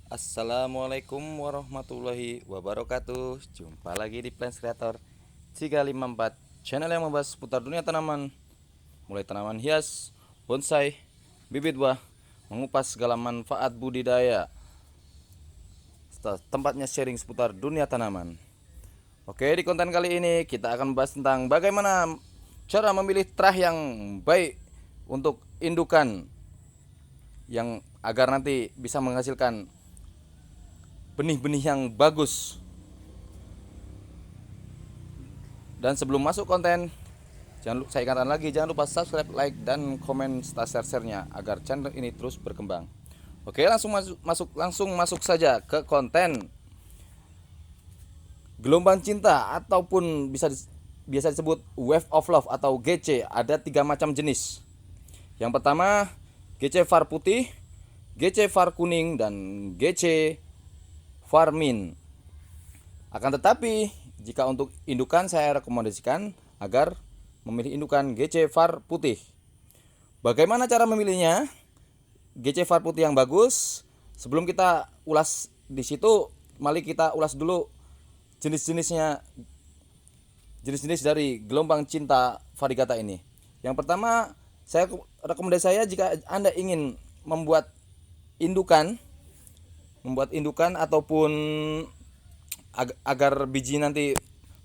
Assalamualaikum warahmatullahi wabarakatuh. Jumpa lagi di Plants Creator 354, channel yang membahas seputar dunia tanaman, mulai tanaman hias, bonsai, bibit buah, mengupas segala manfaat budidaya, serta tempatnya sharing seputar dunia tanaman. Oke, di konten kali ini kita akan membahas tentang bagaimana cara memilih terah yang baik untuk indukan yang agar nanti bisa menghasilkan benih-benih yang bagus. Dan sebelum masuk konten, saya ingatkan lagi, jangan lupa subscribe, like, dan komen serta share-nya agar channel ini terus berkembang. Oke, langsung masuk saja ke konten. Gelombang cinta ataupun biasa disebut wave of love atau GC ada 3 macam jenis. Yang pertama GC var putih, GC var kuning, dan GC var mint. Akan tetapi jika untuk indukan saya rekomendasikan agar memilih indukan GC var putih. Bagaimana cara memilihnya? GC var putih yang bagus. Sebelum kita ulas di situ, mari kita ulas dulu jenis-jenis dari gelombang cinta varigata ini. Yang pertama, rekomendasi saya jika Anda ingin indukan membuat indukan ataupun agar biji nanti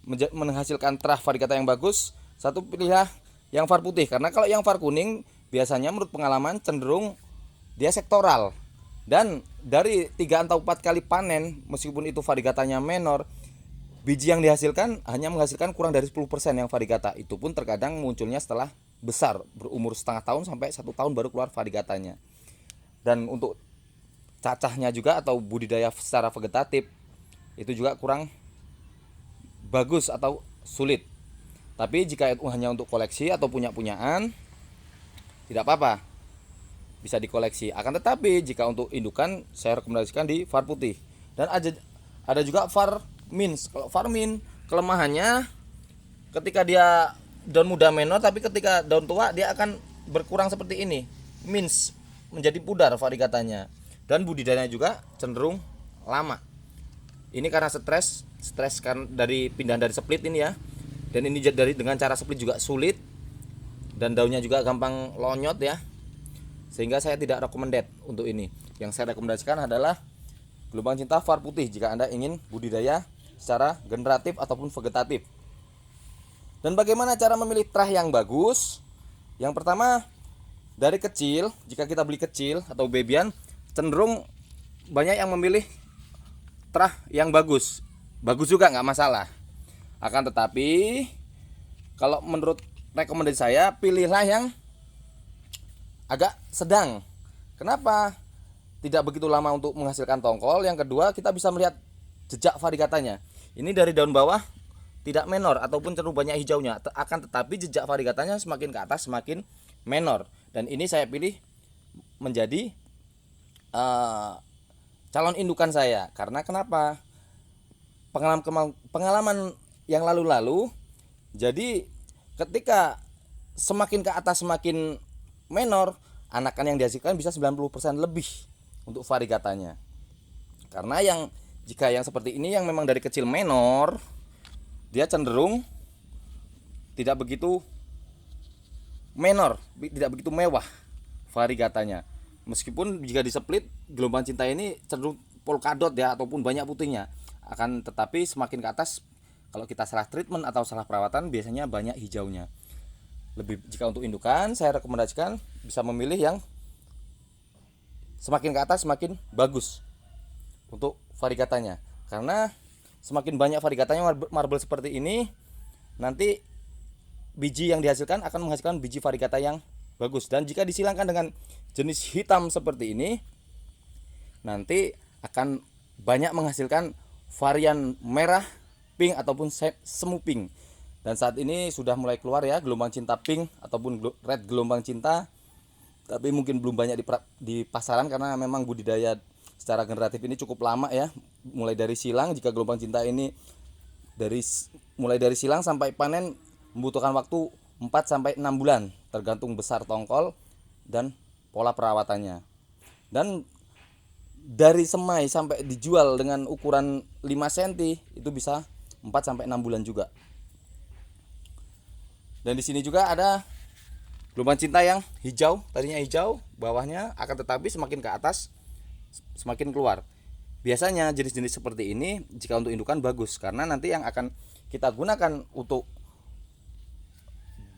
menghasilkan terah varigata yang bagus, satu pilihlah yang var putih, karena kalau yang var kuning biasanya menurut pengalaman cenderung dia sektoral, dan dari 3 atau 4 kali panen meskipun itu varigatanya menor, biji yang dihasilkan hanya menghasilkan kurang dari 10% yang varigata. Itu pun terkadang munculnya setelah besar, berumur setengah tahun sampai 1 tahun baru keluar varigatanya. Dan untuk cacahnya juga atau budidaya secara vegetatif itu juga kurang bagus atau sulit. Tapi jika itu hanya untuk koleksi atau punyaan, tidak apa-apa, bisa dikoleksi. Akan tetapi jika untuk indukan, saya rekomendasikan di var putih. Dan ada juga var mint. Kalau var mint, kelemahannya ketika dia daun muda menor, tapi ketika daun tua dia akan berkurang seperti ini, mint, menjadi pudar varigatanya, dan budidayanya juga cenderung lama. Ini karena stres kan dari pindahan dari split ini ya. Dan ini dengan cara split juga sulit, dan daunnya juga gampang lonyot ya. Sehingga saya tidak recommended untuk ini. Yang saya rekomendasikan adalah gelombang cinta var putih jika Anda ingin budidaya secara generatif ataupun vegetatif. Dan bagaimana cara memilih terah yang bagus? Yang pertama, dari kecil, jika kita beli kecil atau babyan, cenderung banyak yang memilih terah yang bagus. Bagus juga nggak masalah. Akan tetapi kalau menurut rekomendasi saya, pilihlah yang agak sedang. Kenapa? Tidak begitu lama untuk menghasilkan tongkol. Yang kedua, kita bisa melihat jejak varigatanya. Ini dari daun bawah tidak menor ataupun cenderung banyak hijaunya. Akan tetapi jejak varigatanya semakin ke atas semakin menor. Dan ini saya pilih menjadi calon indukan saya. Karena kenapa? Pengalaman yang lalu-lalu. Jadi ketika semakin ke atas semakin menor, anakan yang dihasilkan bisa 90% lebih untuk varigatanya. Karena jika yang seperti ini yang memang dari kecil menor, dia cenderung tidak begitu menor, tidak begitu mewah varigatanya. Meskipun jika di split, gelombang cinta ini cenderung polkadot ya, ataupun banyak putihnya. Akan tetapi semakin ke atas, kalau kita salah treatment atau salah perawatan, biasanya banyak hijaunya. Jika untuk indukan, saya rekomendasikan bisa memilih yang semakin ke atas semakin bagus untuk varigatanya. Karena semakin banyak varigatanya marble seperti ini, nanti biji yang dihasilkan akan menghasilkan biji varigata yang bagus. Dan jika disilangkan dengan jenis hitam seperti ini, nanti akan banyak menghasilkan varian merah, pink, ataupun semu pink. Dan saat ini sudah mulai keluar ya gelombang cinta pink ataupun red gelombang cinta, tapi mungkin belum banyak di pasaran karena memang budidaya secara generatif ini cukup lama ya. Mulai dari silang, jika gelombang cinta ini mulai dari silang sampai panen membutuhkan waktu 4 sampai 6 bulan tergantung besar tongkol dan pola perawatannya. Dan dari semai sampai dijual dengan ukuran 5 cm itu bisa 4 sampai 6 bulan juga. Dan di sini juga ada gelombang cinta yang hijau, tadinya hijau bawahnya, akan tetapi semakin ke atas semakin keluar. Biasanya jenis-jenis seperti ini jika untuk indukan bagus, karena nanti yang akan kita gunakan untuk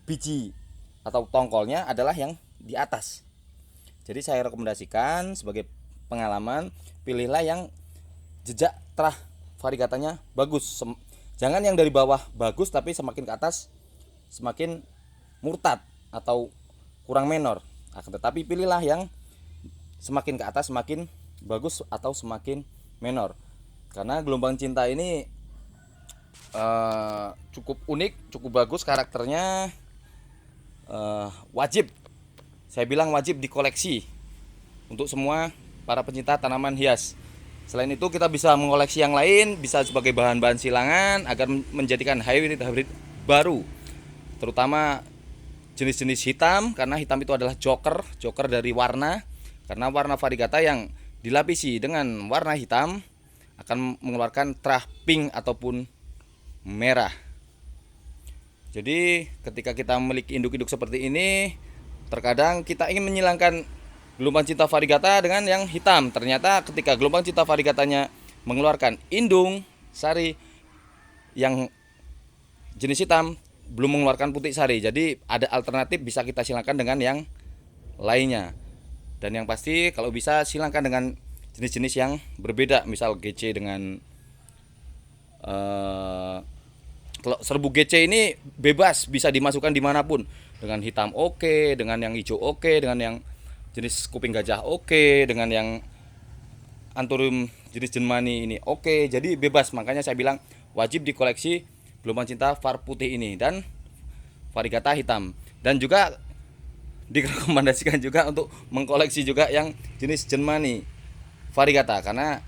biji atau tongkolnya adalah yang di atas. Jadi saya rekomendasikan sebagai pengalaman, pilihlah yang jejak terah variegatanya bagus. Jangan yang dari bawah bagus tapi semakin ke atas semakin murtad atau kurang menor. Tetapi pilihlah yang semakin ke atas semakin bagus atau semakin menor. Karena gelombang cinta ini cukup unik, cukup bagus karakternya, wajib, saya bilang wajib dikoleksi untuk semua para pencinta tanaman hias. Selain itu kita bisa mengoleksi yang lain, bisa sebagai bahan-bahan silangan agar menjadikan hybrid baru, terutama jenis-jenis hitam, karena hitam itu adalah joker dari warna. Karena warna variegata yang dilapisi dengan warna hitam akan mengeluarkan terah pink ataupun merah. Jadi ketika kita memiliki induk-induk seperti ini, terkadang kita ingin menyilangkan gelombang cinta variegata dengan yang hitam. Ternyata ketika gelombang cinta variegatanya mengeluarkan indung sari yang jenis hitam, belum mengeluarkan putik sari. Jadi ada alternatif, bisa kita silangkan dengan yang lainnya. Dan yang pasti kalau bisa silangkan dengan jenis-jenis yang berbeda. Misal GC dengan kalau serbu GC ini bebas, bisa dimasukkan dimanapun. Dengan hitam oke, dengan yang hijau oke, dengan yang jenis kuping gajah oke, dengan yang anthurium jenis Germani ini oke. Jadi bebas, makanya saya bilang wajib dikoleksi gelombang cinta var putih ini dan variegata hitam. Dan juga direkomendasikan juga untuk mengkoleksi juga yang jenis Germani variegata, karena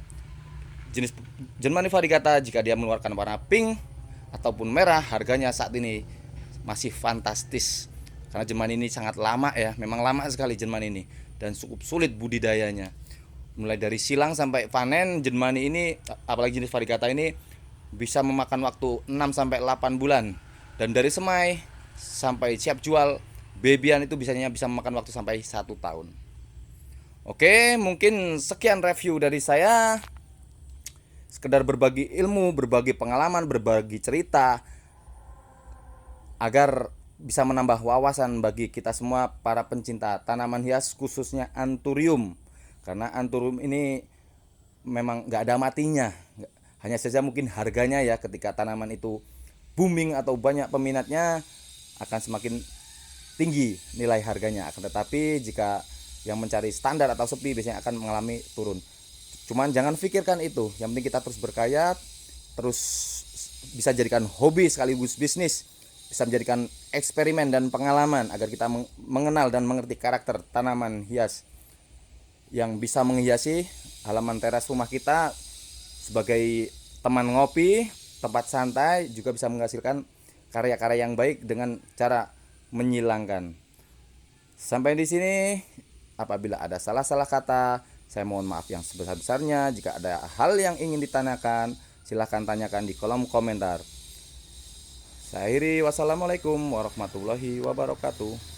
jenis Germani variegata jika dia mengeluarkan warna pink ataupun merah, harganya saat ini masih fantastis. Karena Germani ini sangat lama ya, memang lama sekali Germani ini, dan cukup sulit budidayanya. Mulai dari silang sampai panen, Germani ini apalagi jenis variegata ini bisa memakan waktu 6 sampai 8 bulan. Dan dari semai sampai siap jual, babyan itu bisa memakan waktu sampai 1 tahun. Oke, mungkin sekian review dari saya. Sekedar berbagi ilmu, berbagi pengalaman, berbagi cerita agar bisa menambah wawasan bagi kita semua para pencinta tanaman hias, khususnya anthurium. Karena anthurium ini memang nggak ada matinya. Hanya saja mungkin harganya ya, ketika tanaman itu booming atau banyak peminatnya akan semakin tinggi nilai harganya. Akan tetapi jika yang mencari standar atau sepi biasanya akan mengalami turun. Cuman jangan pikirkan itu, yang penting kita terus berkarya, terus bisa jadikan hobi sekaligus bisnis, bisa menjadikan eksperimen dan pengalaman agar kita mengenal dan mengerti karakter tanaman hias yang bisa menghiasi halaman teras rumah kita sebagai teman ngopi, tempat santai, juga bisa menghasilkan karya-karya yang baik dengan cara menyilangkan. Sampai di sini, apabila ada salah-salah kata, saya mohon maaf yang sebesar-besarnya. Jika ada hal yang ingin ditanyakan, silahkan tanyakan di kolom komentar. Saya akhiri, wassalamualaikum warahmatullahi wabarakatuh.